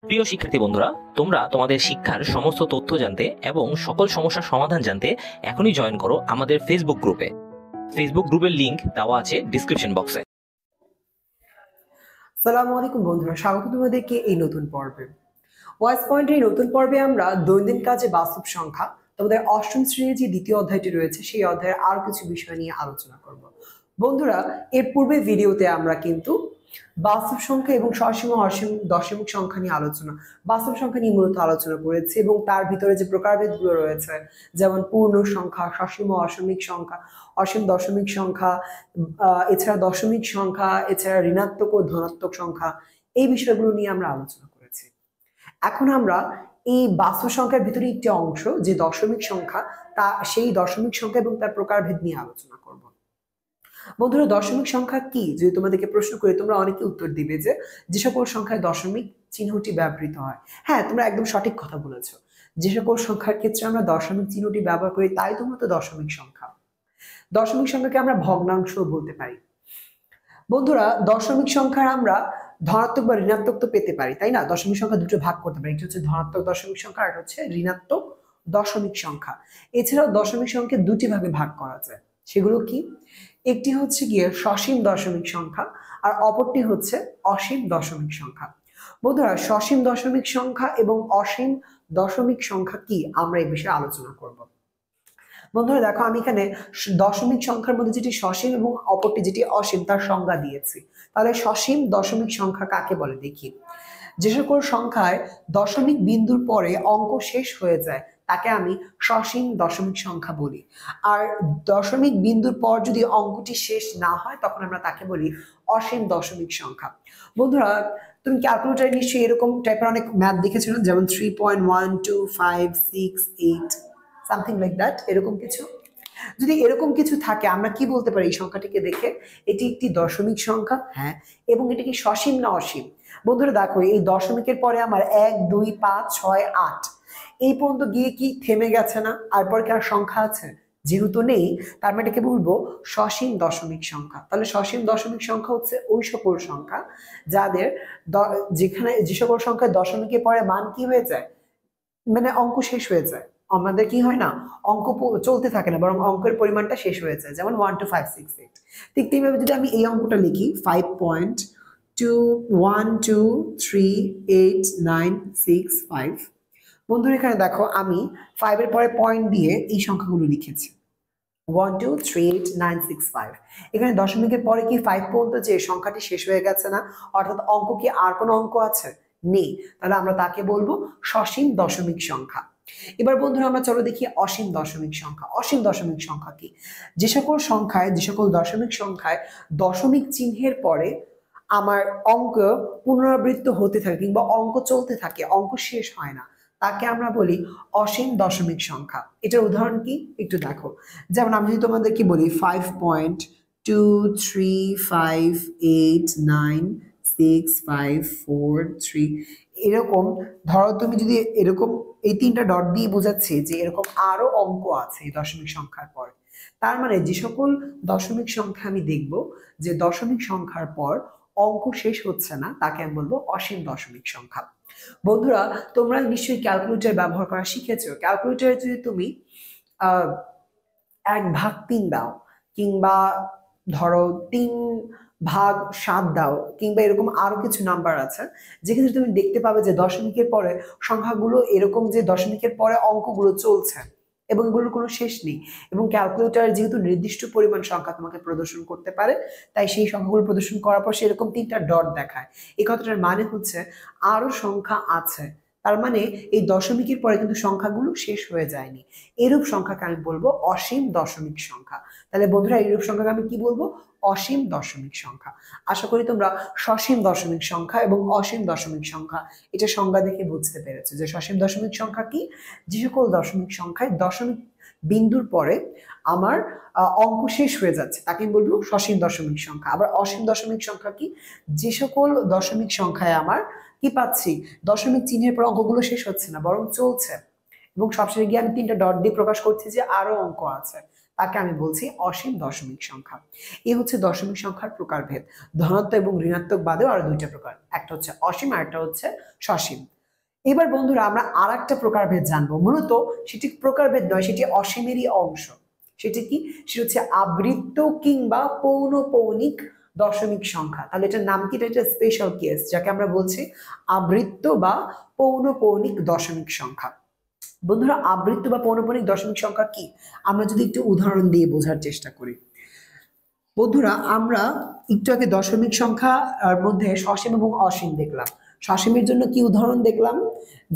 প্রিয় শিক্ষার্থী বন্ধুরা, তোমরা তোমাদের শিক্ষার সমস্ত তথ্য জানতে এবং সকল সমস্যার সমাধান জানতে এখনই জয়েন করো আমাদের ফেসবুক গ্রুপে। ফেসবুক গ্রুপের লিংক দেওয়া আছে ডিসক্রিপশন বক্সে। আসসালামু আলাইকুম বন্ধুরা, স্বাগত তোমাদেরকে এই নতুন পর্বে। ভয়েস পয়েন্টের এই নতুন পর্বে আমরা দৈনন্দিন কাজে বাস্তব সংখ্যা তোমাদের অষ্টম শ্রেণীর যে দ্বিতীয় অধ্যায়টি রয়েছে সেই অধ্যায়ের আরো কিছু বিষয় নিয়ে আলোচনা করব। বন্ধুরা, এর পূর্বে ভিডিওতে আমরা কিন্তু বাস্তব সংখ্যা এবং সসীম ও অসীম দশমিক সংখ্যা নিয়ে বাস্তব সংখ্যা নিয়ে মূলত আলোচনা করেছি এবং তার ভিতরে যে প্রকারভেদগুলো রয়েছে, যেমন পূর্ণ সংখ্যা, সসীম ও অসীমিক সংখ্যা, অসীম দশমিক সংখ্যা, এছাড়া দশমিক সংখ্যা, এছাড়া ঋণাত্মক ও ধনাত্মক সংখ্যা, এই বিষয়গুলো নিয়ে আমরা আলোচনা করেছি। এখন আমরা এই বাস্তব সংখ্যার ভিতরে একটি অংশ যে দশমিক সংখ্যা, সেই দশমিক সংখ্যা এবং তার প্রকারভেদ নিয়ে আলোচনা করব। বন্ধুরা, দশমিক সংখ্যা কি যদি তোমাদেরকে প্রশ্ন করি, তোমরা অনেকে উত্তর দিবে যে সকল সংখ্যায় দশমিক চিহ্নটি ব্যবহৃত হয়। হ্যাঁ, তোমরা একদম সঠিক কথা বলেছো। যে সকল সংখ্যার ক্ষেত্রে আমরা দশমিক চিহ্নটি ব্যবহার করি তাই তোমরা তো দশমিক সংখ্যা। দশমিক সংখ্যাকে আমরা ভগ্নাংশ বলতে পারি। বন্ধুরা, দশমিক সংখ্যার আমরা ধনাত্মক বা ঋণাত্মক তো পেতে পারি, তাই না? দশমিক সংখ্যা দুটো ভাগ করতে পারি, একটি হচ্ছে ধনাত্মক দশমিক সংখ্যা আর হচ্ছে ঋণাত্মক দশমিক সংখ্যা। এছাড়াও দশমিক সংখ্যা দুটি ভাগে ভাগ করা যায়। সেগুলো কি? একটি হচ্ছে গিয়ে সসীম দশমিক সংখ্যা আর অপরটি হচ্ছে অসীম দশমিক সংখ্যা। বন্ধুরা, সসীম দশমিক সংখ্যা এবং অসীম দশমিক সংখ্যা কি, আমরা এই বিষয়ে আলোচনা করব। বন্ধুরা দেখো, আমি এখানে দশমিক সংখ্যার মধ্যে যেটি সসীম এবং অপরটি যেটি অসীম তার সংজ্ঞা দিয়েছি। তাহলে সসীম দশমিক সংখ্যা কাকে বলে দেখি। যে সকল সংখ্যায় দশমিক বিন্দুর পরে অঙ্ক শেষ হয়ে যায় তাকে আমি সসীম দশমিক সংখ্যা বলি। আর দশমিক বিন্দুর পর যদি অঙ্কটি শেষ না হয় তখন আমরা তাকে বলি অসীম দশমিক সংখ্যা। বন্ধুরা, তুমি ক্যালকুলেটারে নিশ্চয়ই এরকম টাইপের অনেক ম্যাথ দেখেছো না, যেমন 3.12568 সামথিং লাইক দ্যাট, এরকম কিছু। যদি এরকম কিছু থাকে আমরা কি বলতে পারি এই সংখ্যাটিকে দেখে? এটি একটি দশমিক সংখ্যা, হ্যাঁ। এবং এটা কি সসীম না অসীম? বন্ধুরা দেখো, এই দশমিকের পরে আমার 1 2 5 6 8 এই পর্যন্ত গিয়ে কি থেমে গেছে না? আর পরে কি আর সংখ্যা আছে? যেহেতু নেই, তার মানে এটাকে বলবো সসীম দশমিক সংখ্যা। তাহলে সসীম দশমিক সংখ্যা হচ্ছে ওই সকল সংখ্যা যাদের যেখানে যে সকল সংখ্যায় দশমিকের পরে মান কি হয়ে যায়, মানে অঙ্ক শেষ হয়ে যায়। আমাদের কি হয় না, অঙ্ক চলতে থাকে না, বরং অঙ্কের পরিমাণটা শেষ হয়ে যায়, যেমন 1 2 5 6 8। ঠিক তেমনিভাবে যদি আমি এই অঙ্কটা লিখি 5.2123896 5, বন্ধুরা এখানে দেখো আমি 5 এর পরে পয়েন্ট দিয়ে এই সংখ্যাগুলো লিখেছি 1238965। এখানে দশমিকের পরে কি 5 পর্যন্ত যে সংখ্যাটি শেষ হয়ে গেছে না? অর্থাৎ অঙ্ক কি আর কোনো অঙ্ক আছে? নেই। তাহলে আমরা তাকে বলবো সসীম দশমিক সংখ্যা। এবার বন্ধুরা আমরা চলো দেখি অসীম দশমিক সংখ্যা। অসীম দশমিক সংখ্যা কি? যে সকল দশমিক সংখ্যায় দশমিক চিহ্নের পরে আমার অঙ্ক পুনরাবৃত্ত হতে থাকে কিংবা অঙ্ক চলতে থাকে, অঙ্ক শেষ হয় না, তাকে আমরা বলি অসীম দশমিক সংখ্যা। এটার উদাহরণ কি একটু দেখো। যেমন আমি যদি তোমাদেরকে বলি 5.235896543, এরকম ধরো, তুমি যদি এরকম এই তিনটা ডট দিয়ে বোঝাচ্ছে যে এরকম আরো অঙ্ক আছে এই দশমিক সংখ্যার পর। তার মানে যে সকল দশমিক সংখ্যা আমি দেখব যে দশমিক সংখ্যার পর অঙ্ক শেষ হচ্ছে না, তাকে আমি বলবো অসীম দশমিক সংখ্যা। বন্ধুরা, তোমরা নিশ্চয়ই ক্যালকুলেটর ব্যবহার করা শিখেছো। ক্যালকুলেটরে যদি তুমি 1/3 দাও কিংবা ধরো 3/7 দাও কিংবা এরকম আরো কিছু নাম্বার আছে, যেখানে তুমি দেখতে পাবে যে দশমিকের পরে সংখ্যাগুলো এরকম, যে দশমিকের পরে অঙ্কগুলো চলছে এবং এগুলোর কোনো শেষ নেই। এবং ক্যালকুলেটর যেহেতু নির্দিষ্ট পরিমাণ সংখ্যা তোমাকে প্রদর্শন করতে পারে, তাই সেই সংখ্যাগুলো প্রদর্শন করার পর সেরকম 3টা ডট দেখায়। এই কথাটার মানে হচ্ছে আরো সংখ্যা আছে, তার মানে এই দশমিকের পরে কিন্তু সংখ্যাগুলো শেষ হয়ে যায়নি। এরূপ সংখ্যাকে আমি বলবো অসীম দশমিক সংখ্যা। তাহলে বন্ধুরা, এইরূপ সংখ্যাকে আমি কি বলবো? অসীম দশমিক সংখ্যা। আশা করি তোমরা সসীম দশমিক সংখ্যা এবং অসীম দশমিক সংখ্যা এটা সংজ্ঞা দেখে বুঝতে পেরেছো যে সসীম দশমিক সংখ্যা কি। যে সকল দশমিক সংখ্যায় দশমিক বিন্দুর পরে আমার অঙ্ক শেষ হয়ে যাচ্ছে তাকে আমি বলবো সসীম দশমিক সংখ্যা। আবার অসীম দশমিক সংখ্যা কি? যে সকল দশমিক সংখ্যায় আমার কি পাচ্ছি, দশমিক চিহ্নের পর অঙ্কগুলো শেষ হচ্ছে না বরং চলছে এবং সবশেষে গিয়ে আমি 3টা ডট দিয়ে প্রকাশ করছি যে আরো অঙ্ক আছে, তাকে আমি বলছি অসীম দশমিক সংখ্যা। এই হচ্ছে দশমিক সংখ্যার প্রকারভেদ। ধনাত্মক এবং ঋণাত্মক বাদেও আরো 2টা প্রকার, একটা হচ্ছে অসীম আর একটা হচ্ছে সসীম। এবার বন্ধুরা আমরা আর একটা প্রকারভেদ জানবো, মূলত সেটি প্রকারভেদ নয়, সেটি অসীমেরই অংশ। সেটি কি? সেটা হচ্ছে আবৃত্ত কিংবা পৌনঃপৌনিক দশমিক সংখ্যা। তাহলে এটার নাম কি? এটা স্পেশাল কেস, যাকে আমরা বলছি আবৃত্ত বা পৌনঃপৌনিক দশমিক সংখ্যা। বন্ধুরা আবৃত্ত বা পৌনঃপৌনিক দশমিক সংখ্যা কি, আমরা যদি একটু উদাহরণ দিয়ে বোঝার চেষ্টা করি। বন্ধুরা আমরা একটু আগে দশমিক সংখ্যার মধ্যে সসীম এবং অসীম দেখলাম। সসীমের জন্য কি উদাহরণ দেখলাম,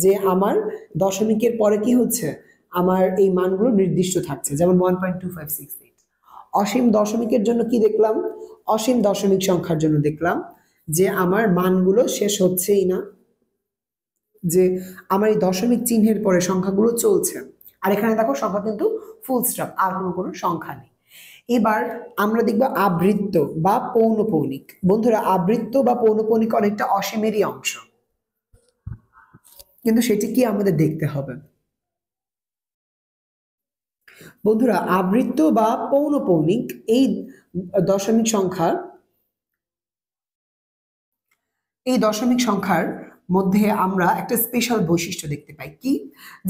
যে আমার দশমিকের পরে কি হচ্ছে, আমার এই মানগুলো নির্দিষ্ট থাকছে, যেমন 1.2568। অসীম দশমিকের জন্য কি দেখলাম, অসীম দশমিক সংখ্যার জন্য দেখলাম যে আমার মানগুলো শেষ হচ্ছেই না, যে আমার এই দশমিক চিহ্নের পরে সংখ্যাগুলো চলছে। আর এখানে দেখো সংখ্যা কিন্তু ফুল স্টপ, আর কোনো সংখ্যা নেই। এবার আমরা দেখব আবৃত্ত বা পৌনঃপৌনিক। বন্ধুরা আবৃত্ত বা পৌনঃপৌনিক অনেকটা অসীমেরই অংশ, কিন্তু সেটি কি আমাদের দেখতে হবে। বন্ধুরা আবৃত্ত বা পৌনঃপৌনিক এই দশমিক সংখ্যার মধ্যে আমরা একটা স্পেশাল বৈশিষ্ট্য দেখতে পাই। কি?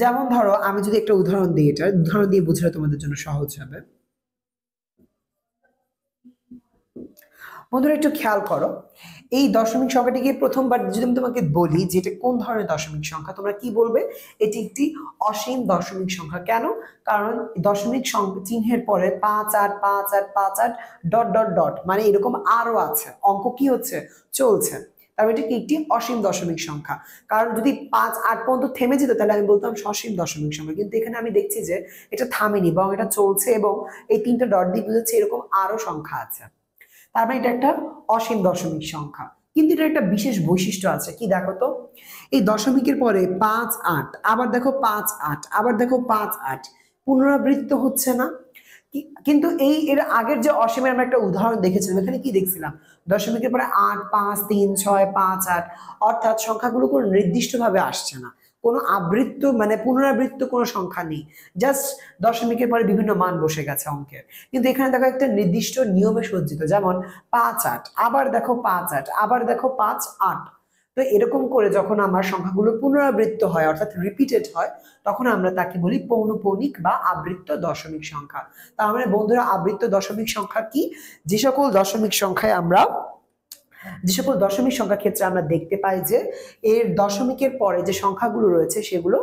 যেমন ধরো আমি যদি একটা উদাহরণ দিই, এটা উদাহরণ দিয়ে বোঝালে তোমাদের জন্য সহজ হবে। বন্ধুরা একটু খেয়াল করো, এই দশমিক সংখ্যাটিকে প্রথমবার যদি আমি তোমাকে বলি যে এটা কোন ধরনের দশমিক সংখ্যা, তোমরা কি বলবে? এটি একটি অসীম দশমিক সংখ্যা। কেন? কারণ দশমিক চিহ্নের পরে 5 8 5 8 5 8 ডট ডট ডট, মানে এরকম আরো আছে, অঙ্ক কি হচ্ছে, চলছে। তবে এটা কি একটি অসীম দশমিক সংখ্যা। কারণ যদি 5 8 পর্যন্ত থেমে যেত তাহলে আমি বলতাম সসীম দশমিক সংখ্যা, কিন্তু এখানে আমি দেখছি যে এটা থামেনি, বরং এটা চলছে, এবং এই 3টা ডট দিয়ে বুঝাচ্ছে এরকম আরো সংখ্যা আছে। তার মানে এটা একটা অসীম দশমিক সংখ্যা। কিন্তু এটা একটা বিশেষ বৈশিষ্ট্য আছে। কি? দেখো তো, এই দশমিকের পরে 5 8, আবার দেখো 5 8, আবার দেখো 5 8, পুনরাবৃত্ত হচ্ছে না। কিন্তু এর আগের যে অসীমের আমরা একটা উদাহরণ দেখেছিলাম, এখানে কি দেখছিলাম, দশমিকের পরে 8 5 3 6 5 8, অর্থাৎ সংখ্যাগুলো কোনো নির্দিষ্টভাবে আসছে না, কোনো আবৃত্ত মানে পুনরাবৃত্ত কোনো সংখ্যা নেই, জাস্ট দশমিকের পরে বিভিন্ন মান বসে গেছে অঙ্কের। কিন্তু এখানে দেখো একটা নির্দিষ্ট নিয়মে সজ্জিত, যেমন 5 8, আবার দেখো 5 8, আবার দেখো 5 8। তো এরকম করে যখন আমার সংখ্যাগুলো পুনরাবৃত্ত হয়, অর্থাৎ রিপিটেড হয়, তখন আমরা তাকে বলি পৌনঃপৌনিক বা আবৃত্ত দশমিক সংখ্যা। তার মানে বন্ধুরা আবৃত্ত দশমিক সংখ্যা কি? যে সকল দশমিক সংখ্যার ক্ষেত্রে আমরা দেখতে পাই যে এর দশমিকের পরে যে সংখ্যাগুলো রয়েছে সেগুলো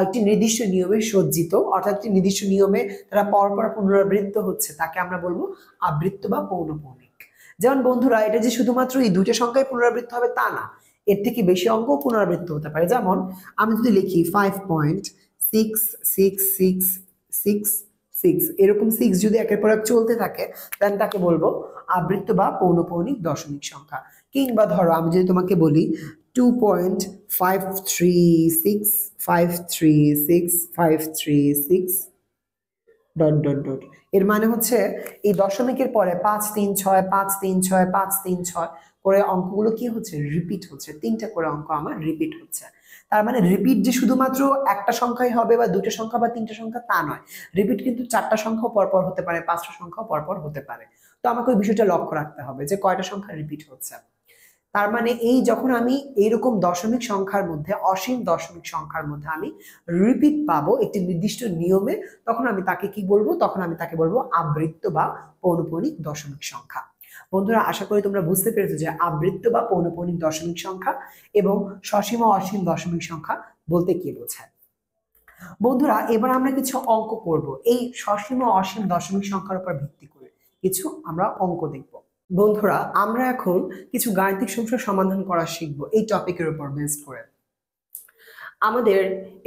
একটি নির্দিষ্ট নিয়মে সজ্জিত, অর্থাৎ একটি নির্দিষ্ট নিয়মে তারা পরপর পুনরাবৃত্ত হচ্ছে, তাকে আমরা বলবো আবৃত্ত বা পৌনঃপৌনিক। যেমন বন্ধুরা এটা যে শুধুমাত্র এই দুইটা সংখ্যায় পুনরাবৃত্ত হবে তা না, এর থেকে বেশি অঙ্ক পুনরাবৃত্ত হতে পারে। যেমন আমি যদি লিখি 5.66666, এরকম 6 যদি একের পর এক চলতে থাকে, দেন তাকে বলবো আবৃত্ত বা পৌনঃপৌনিক দশমিক সংখ্যা। কিংবা ধরো আমি যদি তোমাকে বলি 2.536536536 ডট ডট ডট, এর মানে হচ্ছে এই দশমিকের পরে 5 3 6 5 3 6 5 3 6 করে অঙ্কগুলো কি হচ্ছে, রিপিট হচ্ছে, 3টা করে অঙ্ক আমার রিপিট হচ্ছে। তার মানে রিপিট যে শুধুমাত্র একটা সংখ্যাই হবে বা দুটো সংখ্যা বা 3টা সংখ্যা তা নয়, রিপিট কিন্তু 4টা সংখ্যা পরপর হতে পারে, 5টা সংখ্যা পরপর হতে পারে। তো আমাকে ওই বিষয়টা লক্ষ্য রাখতে হবে যে কয়টা সংখ্যা রিপিট হচ্ছে। তার মানে এই যখন আমি এইরকম দশমিক সংখ্যার মধ্যে, অসীম দশমিক সংখ্যার মধ্যে আমি রিপিট পাবো একটি নির্দিষ্ট নিয়মে, তখন আমি তাকে কি বলবো, তখন আমি তাকে বলবো আবৃত্ত বা পৌনঃপৌনিক দশমিক সংখ্যা। বন্ধুরা আশা করি তোমরা বুঝতে পেরেছো যে আবৃত্ত বা পৌনঃপৌনিক দশমিক সংখ্যা এবং সসীম ও অসীম দশমিক সংখ্যা বলতে কি বোঝায়। বন্ধুরা এবার আমরা কিছু অঙ্ক করব এই সসীম ও অসীম দশমিক সংখ্যার উপর ভিত্তি করে, কিছু আমরা অঙ্ক দেখব। বন্ধুরা আমরা এখন কিছু গাণিতিক সমস্যার সমাধান করা শিখবো এই টপিকের উপর বেস করে। আমাদের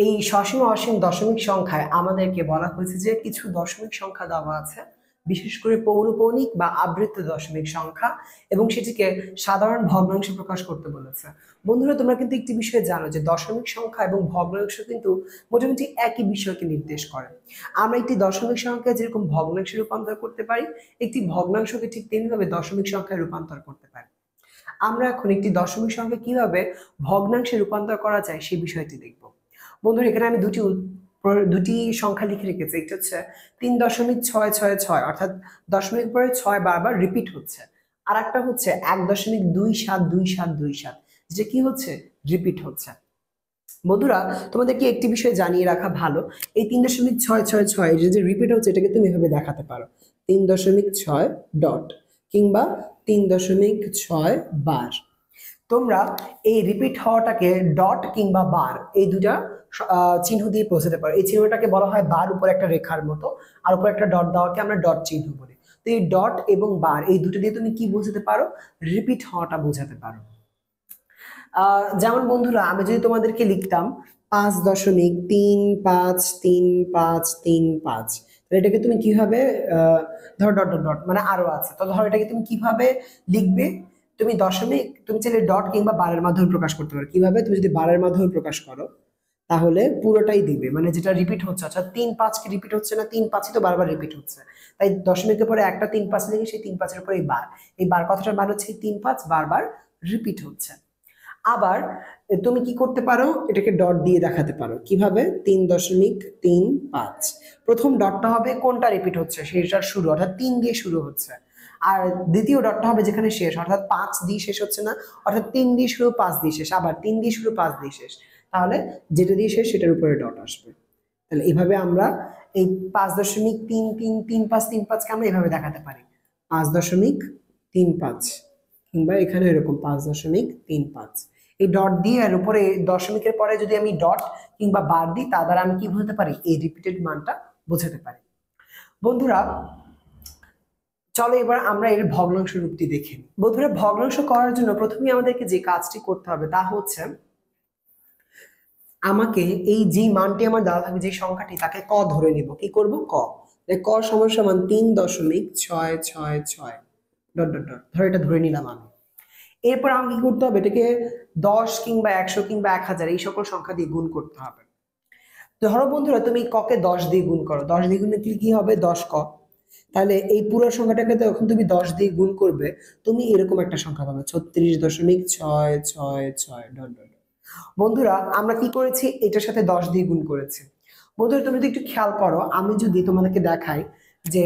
এই সসীম অসীম দশমিক সংখ্যায় আমাদেরকে বলা হয়েছে যে কিছু দশমিক সংখ্যা দেওয়া আছে, বিশেষ করে পৌনঃপৌনিক বা আবৃত্ত দশমিক সংখ্যা, এবং সেটিকে সাধারণ ভগ্নাংশে প্রকাশ করতে বলেছে। বন্ধুরা তোমরা কিন্তু একটি বিষয় জানো যে দশমিক সংখ্যা এবং ভগ্নাংশ কিন্তু মোটামুটি একই বিষয়কে নির্দেশ করে। আমরা একটি দশমিক সংখ্যা যেরকম ভগ্নাংশে রূপান্তর করতে পারি, একটি ভগ্নাংশকে ঠিক তেমনিভাবে দশমিক সংখ্যায় রূপান্তর করতে পারি। আমরা এখন একটি দশমিক সংখ্যা কিভাবে ভগ্নাংশে রূপান্তর করা যায় সেই বিষয়টি দেখব। বন্ধুরা এখানে আমি দুটি সংখ্যা লিখে রেখেছি, একটা হচ্ছে 3.666, অর্থাৎ দশমিক পরে 6 বারবার রিপিট হচ্ছে, আর একটা হচ্ছে 1.272727, যেটা কি হচ্ছে, রিপিট হচ্ছে। বন্ধুরা, তোমাদেরকে একটি বিষয় জানিয়ে রাখা ভালো, এই 3.666 এর যে রিপিট হচ্ছে এটাকে তুমি এভাবে দেখাতে পারো 3.6 ডট কিংবা 3.6 বার। তোমরা এই রিপিট হওয়াটাকে ডট কিংবা বার এই দুটা চিহ্ন দিয়ে বোঝাতে পারো। এই চিহ্নটাকে বলা হয় বার, উপরে একটা রেখার মতো, আর উপরে একটা ডট দেওয়াকে আমরা ডট চিহ্ন বলি। তো এই ডট এবং বার এই দুটো দিয়ে তুমি কি বোঝাতে পারো? রিপিট হওয়াটা বোঝাতে পারো। যেমন বন্ধুরা, আমি যদি তোমাদেরকে লিখতাম 5.353535, তাহলে এটাকে তুমি কিভাবে ধরো ডট ডট ডট মানে আরো আছে, তো ধরো এটাকে তুমি কিভাবে লিখবে? তুমি দশমিক, তুমি চাইলে ডট কিংবা বারের মাধ্যমে প্রকাশ করতে পারো। কিভাবে? তুমি যদি বারের মাধ্যমে প্রকাশ করো তাহলে পুরোটাই দিবে, মানে যেটা রিপিট হচ্ছে, অর্থাৎ 3-5 কি রিপিট হচ্ছে না, 3-5ই তো বারবার রিপিট হচ্ছে, তাই দশমিকের পরে একটা 3-5 লিখে সেই 3-5-এর উপরে এই বার কথাটার মান হচ্ছে 3-5 বারবার রিপিট হচ্ছে। আবার তুমি কি করতে পারো? এটাকে ডট দিয়ে দেখাতে পারো। কিভাবে? 3.35, প্রথম ডটটা হবে কোনটা রিপিট হচ্ছে সেটার শুরু, অর্থাৎ 3 দিয়ে শুরু হচ্ছে, আর দ্বিতীয় ডটটা হবে যেখানে শেষ, অর্থাৎ 5 দিয়ে শেষ হচ্ছে না, অর্থাৎ 3 দিয়ে শুরু 5 দিয়ে শেষ, আবার 3 দিয়ে শুরু 5 দিয়ে শেষ, তাহলে যেটা দিয়ে শেষ সেটার উপরে ডট আসবে। তাহলে এইভাবে আমরা এই 5.333535 কে আমরা এভাবে দেখাতে পারি 5.35, কিংবা এখানে এরকম 5.35। এই ডট দিয়ে আর উপরে দশমিকের পরে যদি আমি ডট কিংবা বার দিই, তা দ্বারা আমি কি বলতে পারি? এই রিপিটেড মানটা বোঝাতে পারি। বন্ধুরা, চলো এবার আমরা এর ভগ্নাংশ রূপটি দেখি। বন্ধুরা, ভগ্নাংশ করার জন্য প্রথমে আমাদেরকে যে কাজটি করতে হবে তা হচ্ছে আমাকে এই যে মানটি আমার দেওয়া থাকবে, যে সংখ্যাটি, তাকে ক ধরে নিব। কি করব? ক। ক সমান সমান 3.666 ডট ডট ডট, ধরো এটা ধরে নিলাম আমি। এরপর আমাকে কি করতে হবে? এটাকে 10 কিংবা 100 কিংবা 1000 এই সকল সংখ্যা দিয়ে গুণ করতে হবে। ধরো বন্ধুরা, তুমি ককে 10 দিয়ে গুণ করো, 10 দিয়ে গুণে কি হবে? 10 ক। তাহলে এই পুরো সংখ্যাটাকে যখন তুমি 10 দিয়ে গুণ করবে, তুমি এরকম একটা সংখ্যা পাবে 36.666 ডট ডট। বন্ধুরা, আমরা কি করেছি? এটার সাথে 10 দিয়ে গুণ করেছি। বন্ধুরা, তুমি যদি একটু খেয়াল করো, আমি যদি তোমাদেরকে দেখাই যে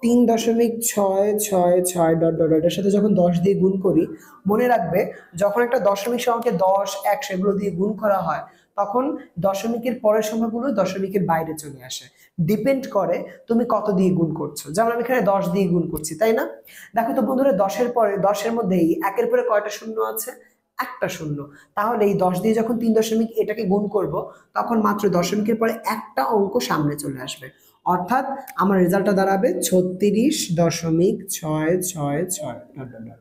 3.666 ডট ডট এটার সাথে যখন 10 দিয়ে গুণ করি, মনে রাখবে যখন একটা দশমিক সংখ্যাকে 10, 100 এগুলো দিয়ে গুণ করা হয়, তখন দশমিকের পরের সংখ্যাগুলো দশমিকের বাইরে চলে আসে। ডিপেন্ড করে তুমি কত দিয়ে গুণ করছো। যেমন আমি এখানে 10 দিয়ে গুণ করছি, তাই না? দেখো তো বন্ধুরা, 10-এর পরে, 10-এর মধ্যে এই 1-এর পরে কয়টা শূন্য আছে? একটা শূন্য। তাহলে এই 10 দিয়ে যখন 3 দশমিক এটাকে গুণ করব, তখন মাত্র দশমিকের পরে একটা অঙ্ক সামনে চলে আসবে, অর্থাৎ আমার রেজাল্টটা দাঁড়াবে 36.666।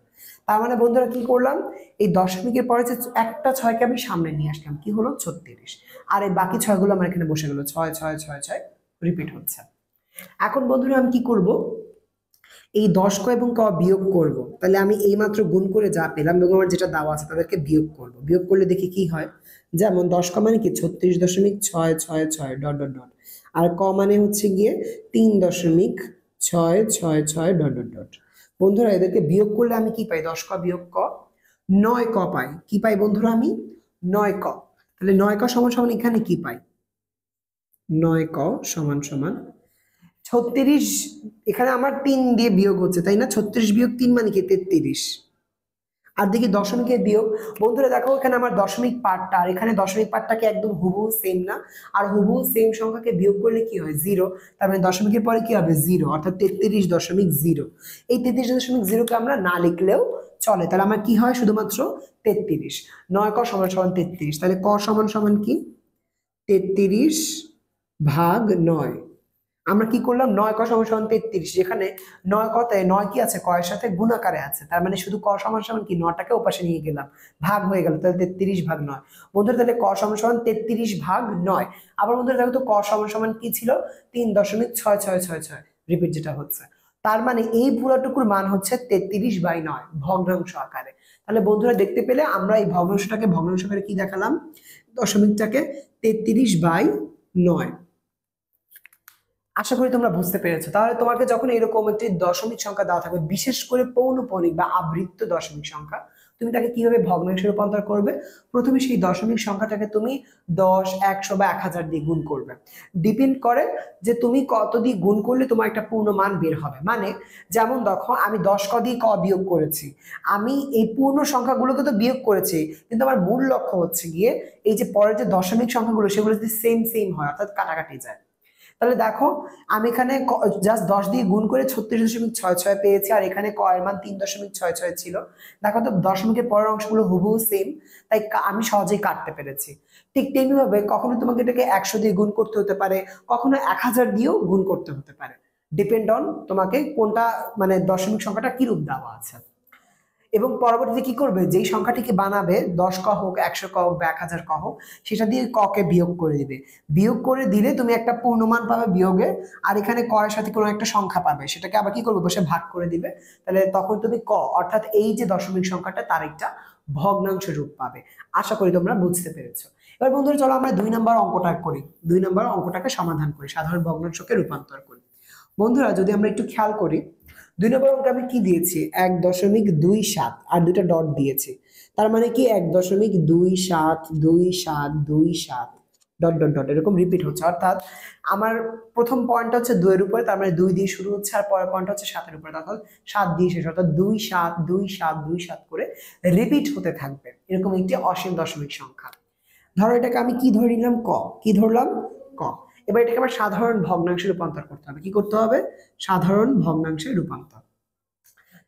তার মানে বন্ধুরা কি করলাম? এই দশমিকের পরে যে একটা 6কে আমি সামনে নিয়ে আসলাম, কি হলো? 36। আর এই বাকি 6গুলো আমার এখানে বসে গেল, 6 রিপিট হচ্ছে। এখন বন্ধুরা আমি কি করব? এই 10 ক এবং ক বিয়োগ করব। তাহলে আমি এই মাত্র গুণ করে যা পেলাম এবং আমার যেটা দেওয়া আছে তাদেরকে বিয়োগ করব। বিয়োগ করলে দেখি কি হয়। যেমন 10 ক মানে কি? 36.666 ডট ডট ডট, আর ক মানে হচ্ছে গিয়ে 3.666 ডট ডট ডট। বন্ধুরা, এদেরকে বিয়োগ করলে আমি কি পাই? 10 ক বিয়োগ ক 9 ক পাই। কি পাই বন্ধুরা? আমি 9 ক। তাহলে 9 ক সমান সমান এখানে কি পাই? 9 ক সমান সমান 36। এখানে আমার 3 দিয়ে বিয়োগ হচ্ছে, তাই না? 36 বিয়োগ 3 মানে কি? 33। আর দেখি দশমিকের বিয়োগ। বন্ধুরা দেখো, এখানে আমার দশমিক পার্টটা আর এখানে দশমিক পার্টটাকে একদম হুবহু সেম না? আর হুবহু সেম সংখ্যাকে বিয়োগ করলে কি হয়? 0। তার মানে দশমিকের পরে কি হবে? 0, অর্থাৎ 33.0। এই 33.0কে আমরা না লিখলেও চলে। তাহলে আমার কি হয়? শুধুমাত্র 33। 9 ক সমান সমান 33। তাহলে ক সমান সমান কি? 33/9। আমরা কি করলাম? 9 ক সমান সমান 33, যেখানে 9 কতে 9 কি আছে? ক এর সাথে গুণ আকারে আছে, তার মানে শুধু ক সমান সমান কি? 9টাকে ওপাশে নিয়ে গেলাম, ভাগ হয়ে গেল, তাহলে 33/9। বন্ধুরা, তাহলে ক সমান সমান 33/9। আবার বন্ধুরা দেখো তো, ক সমান সমান কি ছিল? 3.6666 রিপিট যেটা হচ্ছে। তার মানে এই পুরোটুকুর মান হচ্ছে 33/9 ভগ্নাংশ আকারে। তাহলে বন্ধুরা দেখতে পেলে আমরা এই ভগ্নাংশটাকে ভগ্নাংশ আকারে কি দেখালাম? দশমিকটাকে 33/9। আশা করি তোমরা বুঝতে পেরেছো। তাহলে তোমাকে যখন এরকম একটি দশমিক সংখ্যা দেওয়া থাকবে, বিশেষ করে পৌনঃপুনিক বা আবৃত্ত দশমিক সংখ্যা, তুমি তাকে কিভাবে ভগ্নাংশে রূপান্তর করবে? প্রথমে সেই দশমিক সংখ্যাটাকে তুমি 10, 100 বা 1000 দিয়ে গুণ করবে। ডিপেন্ড করে যে তুমি কত দিয়ে গুণ করলে তোমার একটা পূর্ণ মান বের হবে। মানে যেমন দেখো, আমি 10 ক দিয়ে ক বিয়োগ করেছি, আমি এই পূর্ণ সংখ্যাগুলোকে তো বিয়োগ করেছি, কিন্তু আমার মূল লক্ষ্য হচ্ছে গিয়ে এই যে পরের যে দশমিক সংখ্যাগুলো সেগুলো যদি সেম সেম হয়, অর্থাৎ কাটাকাটি যায়। তাহলে দেখো, আমি এখানে জাস্ট 10 দিয়ে গুণ করে 36.66 পেয়েছি, আর এখানে ক এর মান 3.66 ছিল। দেখো তো দশমিকের পরের অংশগুলো হুবহু সেম, তাই আমি সহজেই কাটতে পেরেছি। ঠিক তেমনি ভাবে কখনো তোমাকে এটাকে 100 দিয়ে গুণ করতে হতে পারে, কখনো 1000 দিয়েও গুণ করতে হতে পারে, ডিপেন্ড অন তোমাকে কোনটা মানে দশমিক সংখ্যাটা কিরূপ দেওয়া আছে। এবং পরবর্তীতে কি করবে, যেই সংখ্যাটিকে বানাবে 10 ক হোক, 100 ক হোক বা 1000 ক হোক, সেটা দিয়ে ক কে বিয়োগ করে দিবে। বিয়োগ করে দিলে তুমি একটা পূর্ণমান পাবে বিয়োগে, আর এখানে ক এর সাথে কোনো একটা সংখ্যা পাবে, সেটাকে আবার কি করবে, বসে ভাগ করে দিবে। তাহলে তখন তুমি ক অর্থাৎ এই যে দশমিক সংখ্যাটা তার একটা ভগ্নাংশ রূপ পাবে। আশা করি তোমরা বুঝতে পেরেছো। এবার বন্ধুরা চলো আমরা 2 নম্বর অঙ্কটা করি। 2 নম্বর অঙ্কটাকে সমাধান করি, সাধারণ ভগ্নাংশকে রূপান্তর করি। বন্ধুরা যদি আমরা একটু খেয়াল করি, 2 নম্বর অঙ্কে আমি কি দিয়েছি, 1.27 আর দুটো ডট দিয়েছি। তার মানে কি 1.272727 ডট ডট ডট এরকম রিপিট হচ্ছে, অর্থাৎ আমার প্রথম পয়েন্টটা হচ্ছে 2 এর উপরে, তার মানে 2 দিয়ে শুরু হচ্ছে, আর পরের পয়েন্ট হচ্ছে 7 এর উপরে, অর্থাৎ 7 দিয়ে শেষ, অর্থাৎ 272727 করে রিপিট হতে থাকবে এরকম একটি অসীম দশমিক সংখ্যা। ধরো এটাকে আমি কি ধরে নিলাম, ক। কি ধরলাম, ক। এবার এটাকে আমার সাধারণ ভগ্নাংশে রূপান্তর করতে হবে। কি করতে হবে, সাধারণ ভগ্নাংশে রূপান্তর।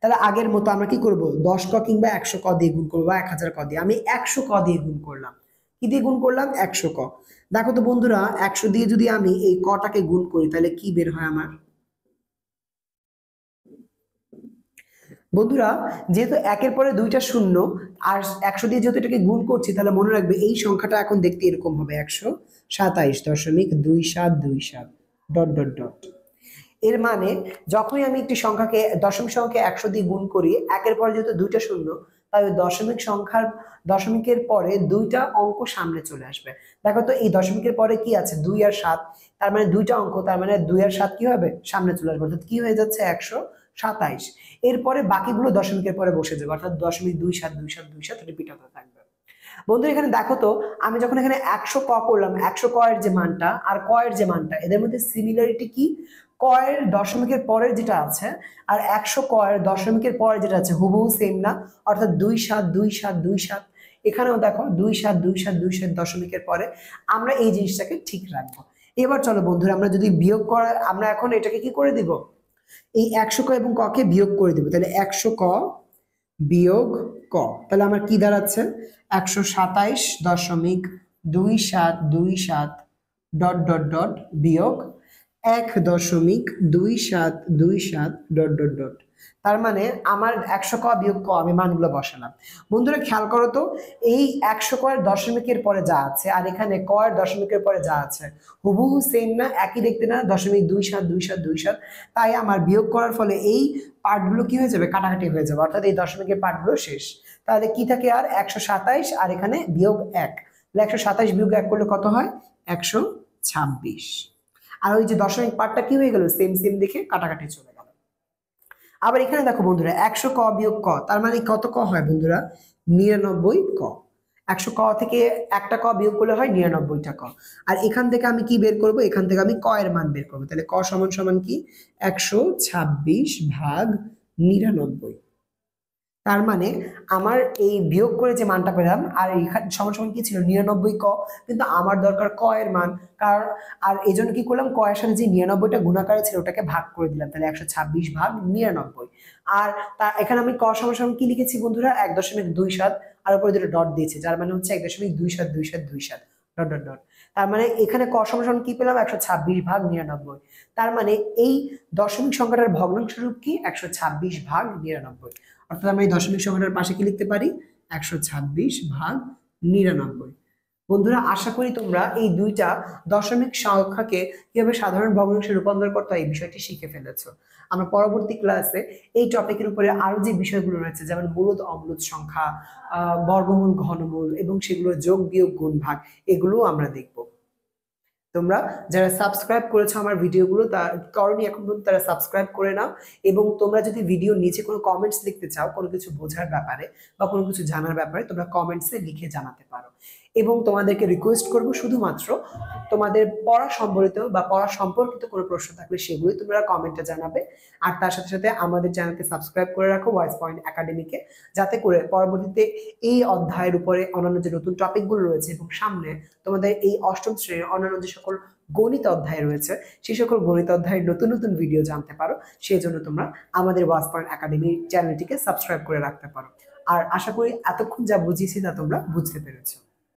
তাহলে আগের মতো আমরা কি করব, 10 ক কিংবা 100 ক দিয়ে গুণ করবো বা 1000 ক দিয়ে। আমি 100 ক দিয়ে গুণ করলাম। কি দিয়ে গুণ করলাম, 100 ক। দেখো তো বন্ধুরা, 100 দিয়ে যদি আমি এই কটাকে গুণ করি তাহলে কি বের হয় আমার? বন্ধুরা যেহেতু একের পরে দুইটা শূন্য, আর 100 দিয়ে যেহেতু এটাকে গুণ করছি, তাহলে মনে রাখবে এই সংখ্যাটা এখন দেখতে এরকম হবে, 127.2727 ডট ডট ডট। এর মানে যখনই আমি একটি সংখ্যাকে দশমিক সংখ্যাকে 100 দিয়ে গুণ করি, একের পরে যেহেতু দুইটা শূন্য, তাই দশমিকের পরে দুইটা অঙ্ক সামনে চলে আসবে। দেখো তো এই দশমিকের পরে কি আছে, 2 আর 7, তার মানে দুইটা অঙ্ক, তার মানে 2 আর 7 কি হবে, সামনে চলে আসবে, অর্থাৎ কি হয়ে যাচ্ছে, 127। এরপরে বাকিগুলো দশমিকের পরে বসে যাবে, অর্থাৎ 0.272727 রিপিট হতে থাকবে। বন্ধু এখানে দেখো তো, আমি যখন এখানে 100 ক করলাম, 100 ক এর যে মানটা আর ক এর যে মানটা, এদের মধ্যে সিমিলারিটি কি, ক এর দশমিকের পরের যেটা আছে আর 100 ক এর দশমিকের পরে যেটা আছে হুবহু সেম না, অর্থাৎ 272727। এখানেও দেখো 272727 দশমিকের পরে। আমরা এই জিনিসটাকে ঠিক রাখবো। এবার চলো বন্ধুরা, আমরা যদি বিয়োগ করা, আমরা এখন এটাকে কি করে দিব, এই 100 ক এবং ক কে বিয়োগ করে দিব। তাহলে 100 ক বিয়োগ ক, তাহলে আমার কি দাঁড়াচ্ছে, 127.2727 ডট ডট ডট বিয়োগ 1.2727 ডট ডট ডট। তার মানে আমার 100 ক বিয়োগ ক আমি মানগুলো বসালাম। বন্ধুরা খেয়াল করো তো, এই 100 ক এর দশমিকের পরে যা আছে আর এখানে ক এর দশমিকের পরে যা আছে হুবহু সেম না, একই দেখতে না, 0.272727। তাই আমার বিয়োগ করার ফলে এই পার্টগুলো কি হয়ে যাবে, কাটাকাটি হয়ে যাবে, অর্থাৎ এই দশমিকের পার্টগুলো শেষ। তাহলে কি থাকে আর, 127 আর এখানে বিয়োগ 1, 127 বিয়োগ 1 করলে কত হয়, 126। আর ওই যে দশমিক পার্টটা কি হয়ে গেল, সেম সেম দেখে কাটাকাটি চলে গেল। আবার এখানে দেখো বন্ধুরা, 100 ক বিয়োগ ক, তার মানে কত ক হয় বন্ধুরা, 99 ক। 100 ক থেকে একটা ক বিয়োগ করলে হয় 99টা ক। আর এখান থেকে আমি কি বের করব, এখান থেকে আমি ক এর মান বের করবো। তাহলে ক সমান সমান কি, 126/99। তার মানে আমার এই বিয়োগ করে যে মানটা পেলাম, আর এখানে সমান সমান কি ছিল, 99 ক, কিন্তু আমার দরকার ক এর মান। কারণ আর এই জন্য কি করলাম, ক এর সাথে যে 99টা গুণাকারে ছিল ওটাকে ভাগ করে দিলাম, তাহলে 126/99। আর তা এখানে আমি ক সমান সমান কি লিখেছি বন্ধুরা, 1.27, আর উপরে দুটো ডট দিয়েছি, যার মানে হচ্ছে 1.272727 ডট ডট ডট। তার মানে এখানে ক সমান সমান কি পেলাম, 126/99। তার মানে এই দশমিক সংখ্যাটার ভগ্নাংশ রূপ কি, 126/99। অর্থাৎ আমরা এই দশমিক সংখ্যাটার পাশে কি লিখতে পারি, 126/99। বন্ধুরা আশা করি তোমরা এই দুইটা দশমিক সংখ্যাকে কিভাবে সাধারণ ভগ্নাংশে রূপান্তর করতে হয় এই বিষয়টি শিখে ফেলেছো। আমরা পরবর্তী ক্লাসে এই টপিকের উপরে আরো যে বিষয়গুলো রয়েছে, যেমন মূলদ অমূলদ সংখ্যা, বর্গমূল, ঘনমূল এবং সেগুলো যোগ বিয়োগ গুণ ভাগ, এগুলোও আমরা দেখব। তোমরা যারা সাবস্ক্রাইব করেছো আমার ভিডিওগুলো তার করনি এখন পর্যন্ত তারা সাবস্ক্রাইব করে নাও, এবং তোমরা যদি ভিডিওর নিচে কোনো কমেন্টস লিখতে চাও কোনো কিছু বোঝার ব্যাপারে বা কোনো কিছু জানার ব্যাপারে, তোমরা কমেন্টসে লিখে জানাতে পারো। এবং তোমাদেরকে রিকোয়েস্ট করব শুধুমাত্র তোমাদের পড়া সম্বলিত বা পড়া সম্পর্কিত কোনো প্রশ্ন থাকলে সেগুলোই তোমরা কমেন্টে জানাবে। আর তার সাথে সাথে আমাদের চ্যানেলকে সাবস্ক্রাইব করে রাখো ভয়েস পয়েন্ট একাডেমিকে, যাতে করে পরবর্তীতে এই অধ্যায়ের উপরে অন্যান্য যে নতুন টপিকগুলো রয়েছে এবং সামনে তোমাদের এই অষ্টম শ্রেণীর অন্যান্য যে সকল গণিত অধ্যায় রয়েছে সেই সকল গণিত অধ্যায়ের নতুন নতুন ভিডিও জানতে পারো, সেই জন্য তোমরা আমাদের ভয়েস পয়েন্ট একাডেমি চ্যানেলটিকে সাবস্ক্রাইব করে রাখতে পারো। আর আশা করি এতক্ষণ যা বুঝিয়েছি তা তোমরা বুঝতে পেরেছো।